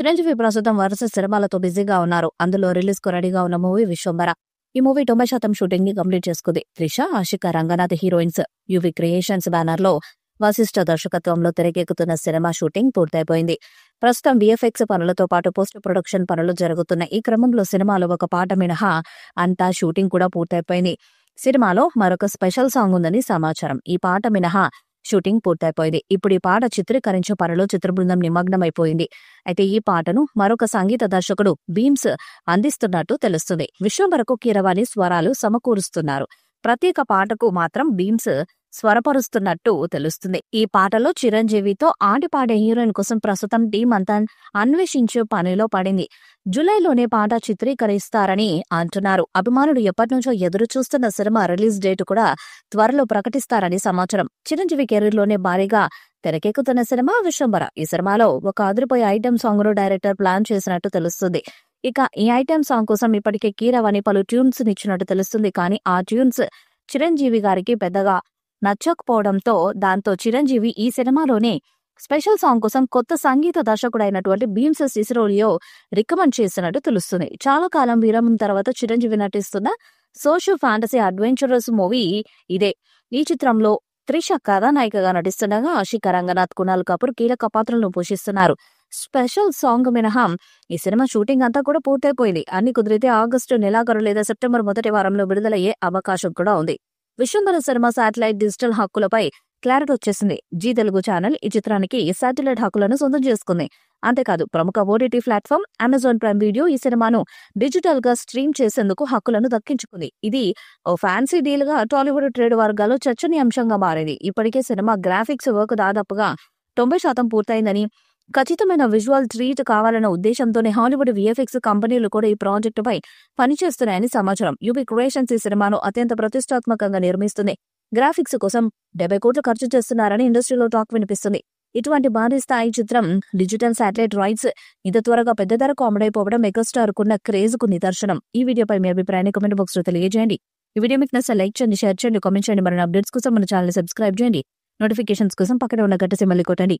చిరంజీవి ప్రస్తుతం వరుస సినిమాలతో బిజీగా ఉన్నారు. అందులో రిలీజ్ కు రెడీగా ఉన్న మూవీ విశ్వంబర. ఈ మూవీ 90% షూటింగ్ ని కంప్లీట్ చేసుకుంది. Trisha, Ashika Ranganath heroines. UV creations banner లో వశిష్ఠ దర్శకత్వంలో తెరకెక్కుతున్న సినిమా షూటింగ్ పూర్తయిపోయింది. ప్రస్తుతం విఎఫ్ఎక్స్ పనులతో పాటు పోస్ట్ ప్రొడక్షన్ పనులు జరుగుతున్న ఈ క్రమంలో సినిమాలో ఒక పాట మినహా అంతా షూటింగ్ కూడా పూర్తయిపోయింది. సినిమాలో మరొక స్పెషల్ సాంగ్ ఉందని సమాచారం. ఈ పాట మినహా షూటింగ్ పూర్తయిపోయింది. ఇప్పుడు ఈ పాట చిత్రీకరించే పనిలో చిత్రబృందం నిమగ్నమైపోయింది. అయితే ఈ పాటను మరొక సంగీత దర్శకుడు బీమ్స్ అందిస్తున్నట్టు తెలుస్తుంది. విశ్వంబరకు కీరవాణి స్వరాలు సమకూరుస్తున్నారు. ప్రత్యేక పాటకు మాత్రం బీమ్స్ స్వరపరుస్తున్నట్టు తెలుస్తుంది. ఈ పాటలో చిరంజీవితో ఆడి పాడే హీరోయిన్ కోసం ప్రస్తుతం టీం అంతా అన్వేషించే పనిలో పడింది. జూలైలోనే పాట చిత్రీకరిస్తారని అంటున్నారు. అభిమానులు ఎప్పటినుంచో ఎదురు చూస్తున్న సినిమా రిలీజ్ డేట్ కూడా త్వరలో ప్రకటిస్తారని సమాచారం. చిరంజీవి కెరీర్ లోనే భారీగా తెరకెక్కుతున్న సినిమా విశ్వంబర. ఈ సినిమాలో ఒక అదిరిపోయే ఐటెం సాంగ్ ను డైరెక్టర్ ప్లాన్ చేసినట్టు తెలుస్తుంది. ఇక ఈ ఐటెం సాంగ్ కోసం ఇప్పటికే కీరవాణి పలు ట్యూన్స్ నిచ్చినట్టు తెలుస్తుంది. కానీ ఆ ట్యూన్స్ చిరంజీవి గారికి పెద్దగా నచ్చకపోవడంతో దాంతో చిరంజీవి ఈ సినిమాలోనే స్పెషల్ సాంగ్ కోసం కొత్త సంగీత దర్శకుడైనటువంటి బీమ్స్ సిసిరోలియో రికమెండ్ చేసినట్టు తెలుస్తుంది. చాలా కాలం విరామం తర్వాత చిరంజీవి నటిస్తున్న సోషల్ ఫ్యాంటసీ అడ్వెంచరస్ మూవీ ఇదే. ఈ చిత్రంలో త్రిష కథానాయికగా నటిస్తుండగా ఆషిక రంగనాథ్, కునాల్ కపూర్ కీలక పాత్రలను పోషిస్తున్నారు. స్పెషల్ సాంగ్ మినహా ఈ సినిమా షూటింగ్ అంతా కూడా పూర్తయిపోయింది. అన్ని కుదిరితే ఆగస్టు నెలాఖరు లేదా సెప్టెంబర్ మొదటి వారంలో విడుదలయ్యే అవకాశం కూడా ఉంది. విశ్వంబర సినిమా శాటిలైట్ డిజిటల్ హక్కులపై క్లారిటీ వచ్చేసింది. జీ తెలుగు ఛానల్ ఈ చిత్రానికి శాటిలైట్ హక్కులను సొంతం చేసుకుంది. అంతేకాదు ప్రముఖ OTT platform Amazon Prime video ఈ సినిమాను డిజిటల్ గా స్ట్రీమ్ చేసేందుకు హక్కులను దక్కించుకుంది. ఇది ఓ ఫ్యాన్సీ డీల్ గా టాలీవుడ్ ట్రేడ్ వర్గాల్లో చర్చనీయాంశంగా మారింది. ఇప్పటికే సినిమా గ్రాఫిక్స్ వర్క్ దాదాపుగా 90% పూర్తయిందని, ఖచ్చితమైన విజువల్ ట్రీట్ కావాలన్న ఉద్దేశంతోనే హాలీవుడ్ విఎఫ్ఎక్స్ కంపెనీలు కూడా ఈ ప్రాజెక్టుపై పనిచేస్తున్నాయని సమాచారం. యువి క్రియేషన్స్ ఈ సినిమాను అత్యంత ప్రతిష్టాత్మకంగా నిర్మిస్తుంది. గ్రాఫిక్స్ కోసం 70 కోట్లు ఖర్చు చేస్తున్నారని ఇండస్ట్రీలో టాక్ వినిపిస్తుంది. ఇటువంటి భారీ స్థాయి చిత్రం డిజిటల్ శాటిలైట్ రైట్స్ ఇంత త్వరగా పెద్ద ధరకు అమ్ముడైపోవడం మెగాస్టార్ కున్న క్రేజ్ కు నిదర్శనం. ఈ వీడియోపై మీ అభిప్రాయాన్ని కామెంట్ బాక్స్ లో తెలియజేయండి. ఈ వీడియో మీకు నచ్చితే లైక్ చేయండి, షేర్ చేయండి, కామెంట్ చేయండి. మరిన్ని అప్డేట్స్ కోసం మన ఛానల్ సబ్స్క్రైబ్ చేయండి. నోటిఫికేషన్స్ కోసం పక్కన ఉన్న గంట సింబల్ కొట్టండి.